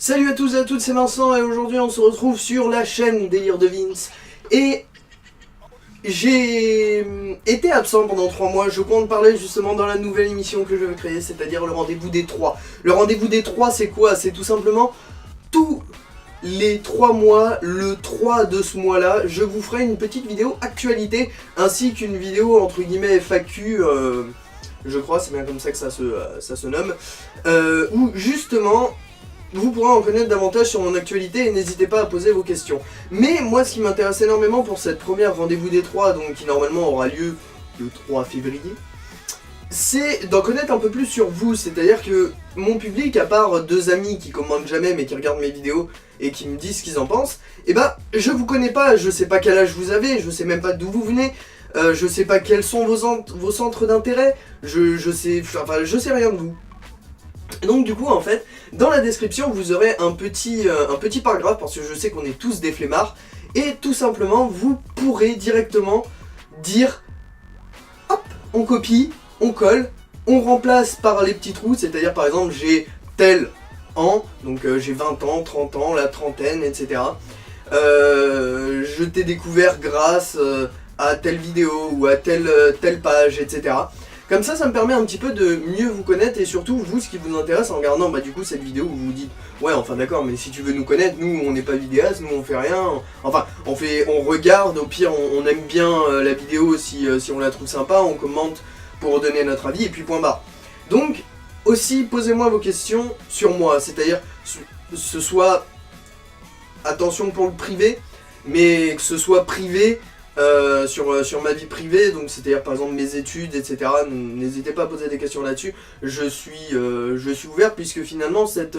Salut à tous et à toutes, c'est Vincent et aujourd'hui on se retrouve sur la chaîne Délire de Vince. Et j'ai été absent pendant 3 mois, je compte parler justement dans la nouvelle émission que je vais créer, c'est-à-dire le rendez-vous des 3. Le rendez-vous des 3 c'est quoi? C'est tout simplement tous les 3 mois, le 3 de ce mois-là, je vous ferai une petite vidéo actualité ainsi qu'une vidéo entre guillemets FAQ, je crois c'est bien comme ça que ça se nomme, où justement vous pourrez en connaître davantage sur mon actualité et n'hésitez pas à poser vos questions. Mais moi ce qui m'intéresse énormément pour cette première rendez-vous des 3, donc qui normalement aura lieu le 3 février, c'est d'en connaître un peu plus sur vous, c'est-à-dire que mon public, à part 2 amis qui commentent jamais mais qui regardent mes vidéos et qui me disent ce qu'ils en pensent, et bah je vous connais pas, je sais pas quel âge vous avez, je sais même pas d'où vous venez, je sais pas quels sont vos centres d'intérêt, je sais rien de vous. Donc du coup en fait, dans la description vous aurez un petit paragraphe parce que je sais qu'on est tous des flemmards et tout simplement vous pourrez directement dire hop, on copie, on colle, on remplace par les petits trous, c'est-à-dire par exemple j'ai tel an, donc j'ai 20 ans, 30 ans, la trentaine, etc. Je t'ai découvert grâce à telle vidéo ou à telle page, etc. Comme ça me permet un petit peu de mieux vous connaître et surtout vous, ce qui vous intéresse en regardant du coup cette vidéo où vous vous dites ouais enfin d'accord mais si tu veux nous connaître, nous on n'est pas vidéastes, nous on fait rien, enfin on regarde, au pire on aime bien la vidéo si on la trouve sympa, on commente pour donner notre avis et puis point barre. Donc aussi posez-moi vos questions sur moi, c'est-à-dire ce soit, attention pour le privé, mais que ce soit privé, sur ma vie privée, donc c'est-à-dire par exemple mes études, etc. N'hésitez pas à poser des questions là-dessus. Je suis ouvert puisque finalement cette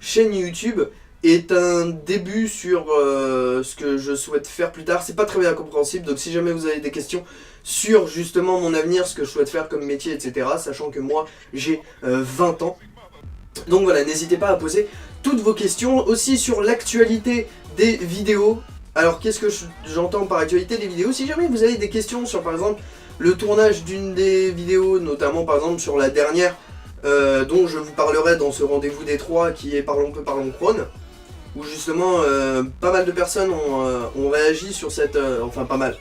chaîne YouTube est un début sur ce que je souhaite faire plus tard. C'est pas très bien compréhensible, donc si jamais vous avez des questions sur justement mon avenir, ce que je souhaite faire comme métier, etc. Sachant que moi j'ai 20 ans. Donc voilà, n'hésitez pas à poser toutes vos questions aussi sur l'actualité des vidéos. Alors qu'est-ce que j'entends par actualité des vidéos? Si jamais vous avez des questions sur par exemple le tournage d'une des vidéos, notamment par exemple sur la dernière dont je vous parlerai dans ce rendez-vous des 3 qui est Parlons peu, parlons crône, où justement pas mal de personnes ont réagi sur cette... enfin pas mal,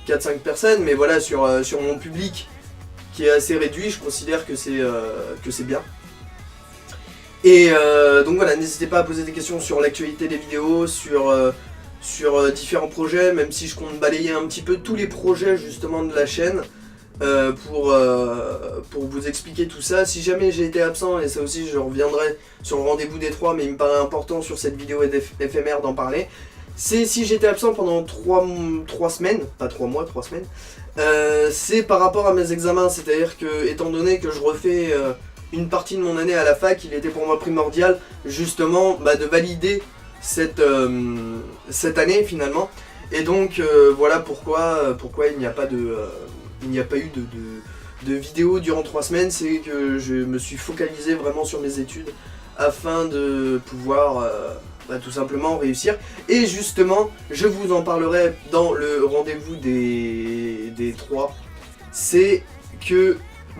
4-5 personnes, mais voilà sur mon public qui est assez réduit, je considère que c'est bien. Et donc voilà, n'hésitez pas à poser des questions sur l'actualité des vidéos, sur différents projets, même si je compte balayer un petit peu tous les projets justement de la chaîne pour vous expliquer tout ça. Si jamais j'ai été absent, et ça aussi je reviendrai sur le rendez-vous des 3, mais il me paraît important sur cette vidéo éphémère d'en parler, c'est si j'étais absent pendant 3 semaines, pas 3 mois, 3 semaines, c'est par rapport à mes examens, c'est-à-dire que étant donné que je refais une partie de mon année à la fac, il était pour moi primordial justement de valider cette année finalement, et donc voilà pourquoi il n'y a pas eu de vidéo durant 3 semaines. C'est que je me suis focalisé vraiment sur mes études afin de pouvoir tout simplement réussir, et justement je vous en parlerai dans le rendez-vous des 3. C'est que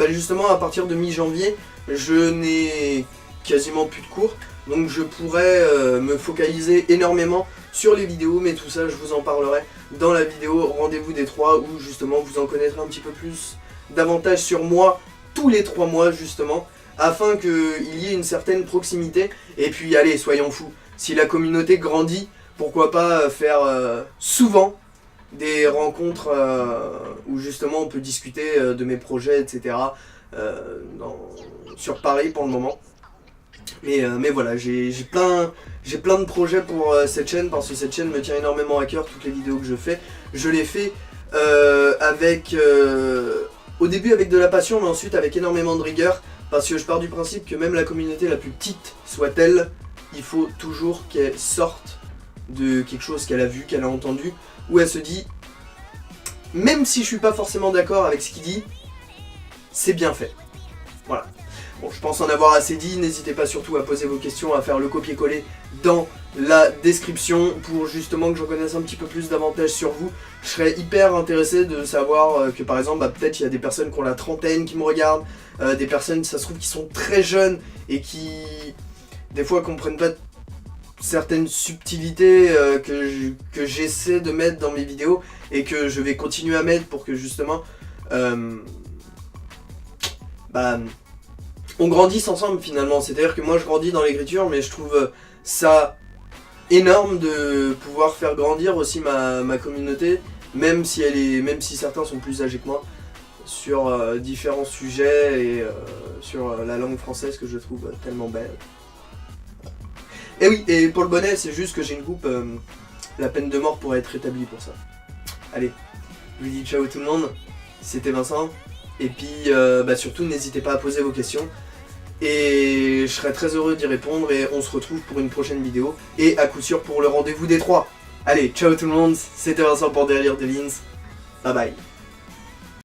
justement à partir de mi-janvier je n'ai quasiment plus de cours, donc je pourrais me focaliser énormément sur les vidéos, mais tout ça je vous en parlerai dans la vidéo rendez-vous des 3 où justement vous en connaîtrez un petit peu plus davantage sur moi tous les 3 mois justement, afin qu'il y ait une certaine proximité. Et puis allez, soyons fous, si la communauté grandit, pourquoi pas faire souvent des rencontres où justement on peut discuter de mes projets, etc. Sur Paris pour le moment. Mais voilà, j'ai plein de projets pour cette chaîne, parce que cette chaîne me tient énormément à cœur. Toutes les vidéos que je fais, je les fais au début avec de la passion, mais ensuite avec énormément de rigueur, parce que je pars du principe que même la communauté la plus petite soit-elle, il faut toujours qu'elle sorte de quelque chose qu'elle a vu, qu'elle a entendu, où elle se dit, même si je suis pas forcément d'accord avec ce qu'il dit, c'est bien fait. Voilà. Bon, je pense en avoir assez dit, n'hésitez pas surtout à poser vos questions, à faire le copier-coller dans la description pour justement que je connaisse un petit peu plus davantage sur vous. Je serais hyper intéressé de savoir que par exemple, peut-être il y a des personnes qui ont la trentaine qui me regardent, des personnes, ça se trouve, qui sont très jeunes et qui des fois comprennent pas certaines subtilités que j'essaie de mettre dans mes vidéos et que je vais continuer à mettre pour que justement on grandisse ensemble finalement. C'est-à-dire que moi je grandis dans l'écriture, mais je trouve ça énorme de pouvoir faire grandir aussi ma communauté, même si certains sont plus âgés que moi, sur différents sujets et sur la langue française que je trouve tellement belle. Et oui, et pour le bonnet, c'est juste que j'ai une coupe, la peine de mort pourrait être rétablie pour ça. Allez, je vous dis ciao tout le monde, c'était Vincent, et puis surtout n'hésitez pas à poser vos questions, et je serai très heureux d'y répondre, et on se retrouve pour une prochaine vidéo, et à coup sûr pour le rendez-vous des 3. Allez, ciao tout le monde, c'était Vincent pour Derrière de Lins, bye bye.